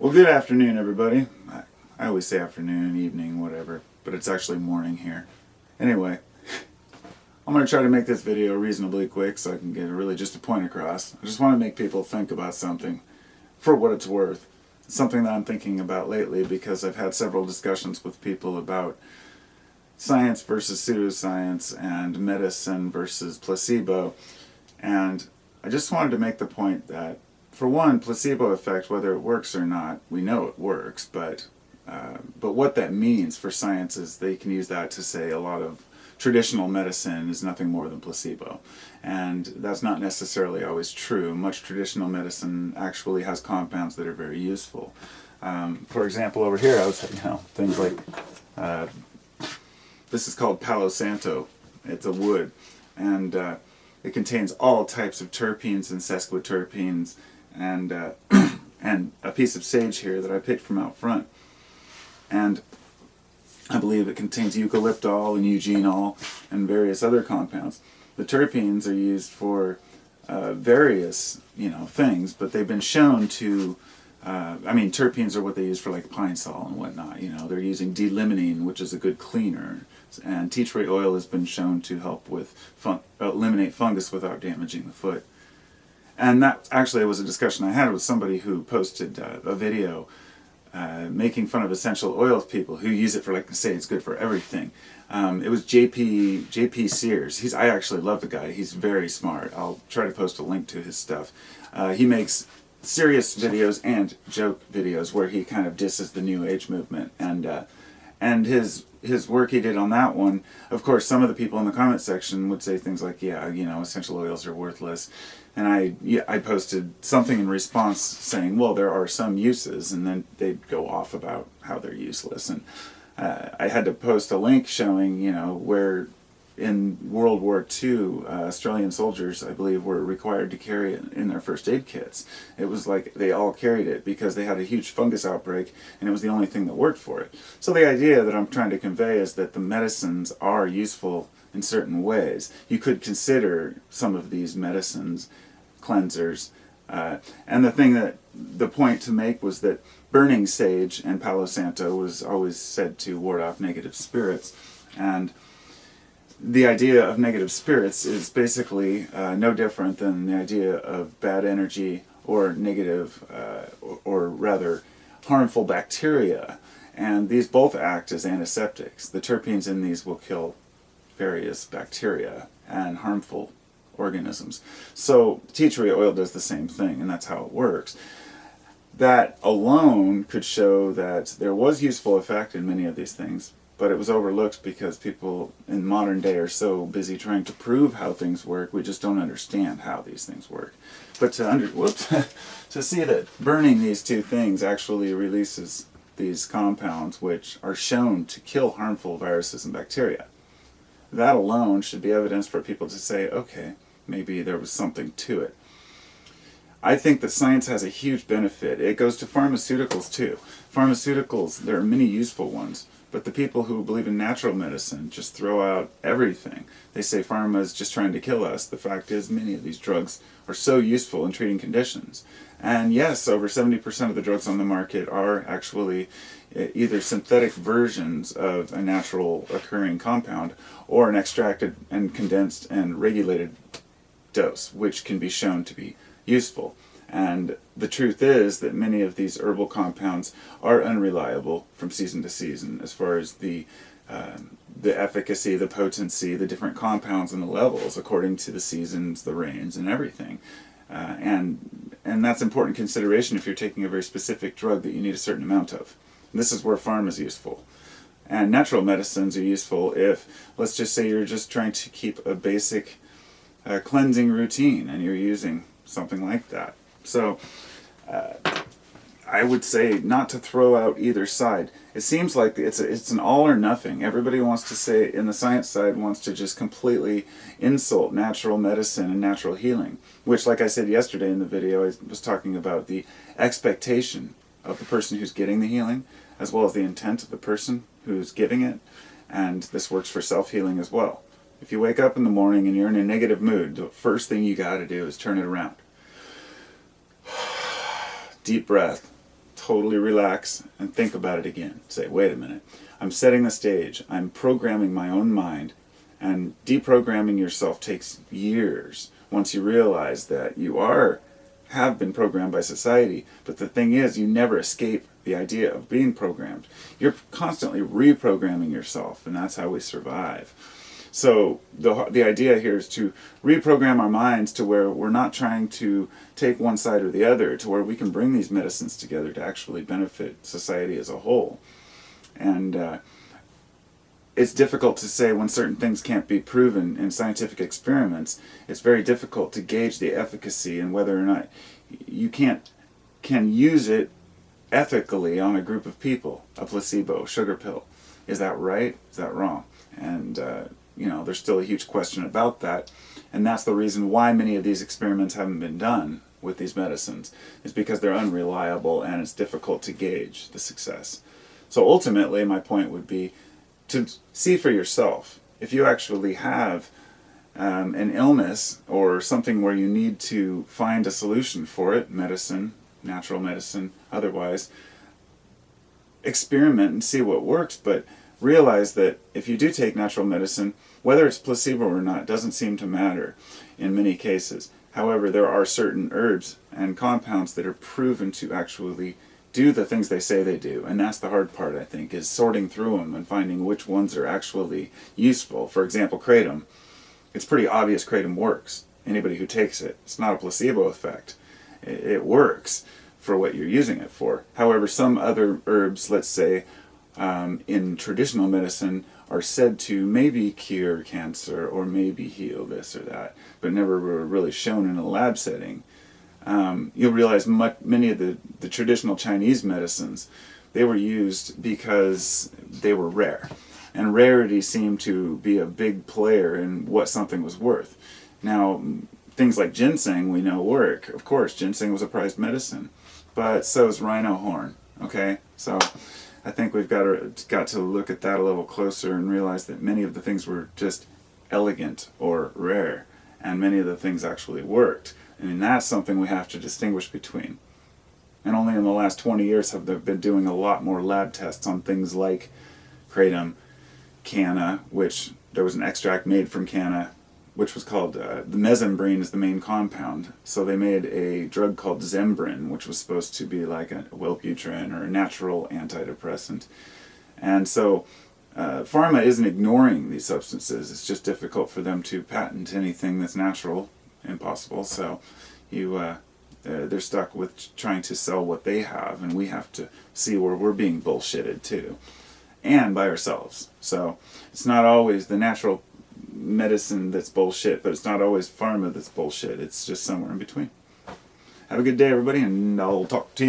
Well, good afternoon, everybody. I always say afternoon, evening, whatever, but it's actually morning here. Anyway, I'm going to try to make this video reasonably quick so I can get really just a point across. I just want to make people think about something for what it's worth. It's something that I'm thinking about lately because I've had several discussions with people about science versus pseudoscience and medicine versus placebo. And I just wanted to make the point that, for one, placebo effect, whether it works or not, we know it works, but what that means for science is they can use that to say a lot of traditional medicine is nothing more than placebo. And that's not necessarily always true. Much traditional medicine actually has compounds that are very useful. For example, over here, things like this is called Palo Santo. It's a wood, and it contains all types of terpenes and sesquiterpenes, and and a piece of sage here that I picked from out front. And I believe it contains eucalyptol and eugenol and various other compounds. The terpenes are used for various things, but they've been shown to. Terpenes are what they use for like pine sol and whatnot. They're using D-limonene, which is a good cleaner, and tea tree oil has been shown to help with eliminate fungus without damaging the foot. And that actually was a discussion I had with somebody who posted a video making fun of essential oils people who use it for, like, say it's good for everything. It was JP Sears. I actually love the guy. He's very smart. I'll try to post a link to his stuff. He makes serious videos and joke videos where he kind of disses the New Age movement, and his work he did on that one. Of course, some of the people in the comment section would say things like, essential oils are worthless. And I posted something in response saying, well, there are some uses, and then they'd go off about how they're useless. And I had to post a link showing, where in World War II, Australian soldiers, I believe, were required to carry it in their first aid kits. It was like they all carried it because they had a huge fungus outbreak, and it was the only thing that worked for it. So the idea that I'm trying to convey is that the medicines are useful in certain ways. You could consider some of these medicines cleansers. And the point to make was that burning sage and Palo Santo was always said to ward off negative spirits. And the idea of negative spirits is basically no different than the idea of bad energy or negative, or rather harmful bacteria. And these both act as antiseptics. The terpenes in these will kill various bacteria and harmful organisms. So tea tree oil does the same thing, and that's how it works. That alone could show that there was useful effect in many of these things, but it was overlooked because people in modern day are so busy trying to prove how things work, we just don't understand how these things work. But to see that burning these two things actually releases these compounds which are shown to kill harmful viruses and bacteria, that alone should be evidence for people to say, okay, maybe there was something to it. I think that science has a huge benefit. It goes to pharmaceuticals too. Pharmaceuticals, there are many useful ones, but the people who believe in natural medicine just throw out everything. They say pharma is just trying to kill us. The fact is, many of these drugs are so useful in treating conditions. And yes, over 70% of the drugs on the market are actually either synthetic versions of a natural occurring compound or an extracted and condensed and regulated dose, which can be shown to be useful. And the truth is that many of these herbal compounds are unreliable from season to season as far as the efficacy, the potency, the different compounds and the levels according to the seasons, the rains, and everything. And that's important consideration if you're taking a very specific drug that you need a certain amount of. And this is where pharma is useful. And natural medicines are useful if, let's just say, you're just trying to keep a basic cleansing routine and you're using something like that. So I would say not to throw out either side. It seems like it's an all or nothing. Everybody wants to say, in the science side, wants to just completely insult natural medicine and natural healing, which, like I said yesterday in the video, I was talking about the expectation of the person who's getting the healing, as well as the intent of the person who's giving it, and this works for self-healing as well. If you wake up in the morning and you're in a negative mood, the first thing you got to do is turn it around. Deep breath. totally relax and think about it again. Say, wait a minute, I'm setting the stage, I'm programming my own mind, and deprogramming yourself takes years once you realize that you have been programmed by society. But the thing is, you never escape the idea of being programmed. You're constantly reprogramming yourself, and that's how we survive. So the idea here is to reprogram our minds to where we're not trying to take one side or the other, to where we can bring these medicines together to actually benefit society as a whole. And it's difficult to say when certain things can't be proven in scientific experiments. It's very difficult to gauge the efficacy and whether or not you can use it ethically on a group of people. A placebo, sugar pill. Is that right? Is that wrong? And there's still a huge question about that. And that's the reason why many of these experiments haven't been done with these medicines, is because they're unreliable and it's difficult to gauge the success. So ultimately, my point would be to see for yourself if you actually have an illness or something where you need to find a solution for it, medicine, natural medicine, otherwise, experiment and see what works, but realize that if you do take natural medicine, whether it's placebo or not, doesn't seem to matter in many cases. However, there are certain herbs and compounds that are proven to actually do the things they say they do, and that's the hard part, I think, is sorting through them and finding which ones are actually useful. For example, kratom. It's pretty obvious kratom works. Anybody who takes it, it's not a placebo effect. It works for what you're using it for. However, some other herbs, let's say, in traditional medicine, are said to maybe cure cancer or maybe heal this or that, but never were really shown in a lab setting. You'll realize many of the traditional Chinese medicines, they were used because they were rare. And rarity seemed to be a big player in what something was worth. Now, things like ginseng we know work. Of course, ginseng was a prized medicine, but so is rhino horn. Okay, so I think we've got to look at that a little closer and realize that many of the things were just elegant or rare, and many of the things actually worked. I mean, that's something we have to distinguish between. And only in the last 20 years have they been doing a lot more lab tests on things like kratom, canna, which there was an extract made from canna, which was called, the mesembrine is the main compound. So they made a drug called Zembrin, which was supposed to be like a Wellbutrin or a natural antidepressant. And so pharma isn't ignoring these substances. It's just difficult for them to patent anything that's natural. Impossible. So they're stuck with trying to sell what they have, and we have to see where we're being bullshitted too, and by ourselves. So it's not always the natural medicine that's bullshit, but it's not always pharma that's bullshit. It's just somewhere in between. Have a good day, everybody, and I'll talk to you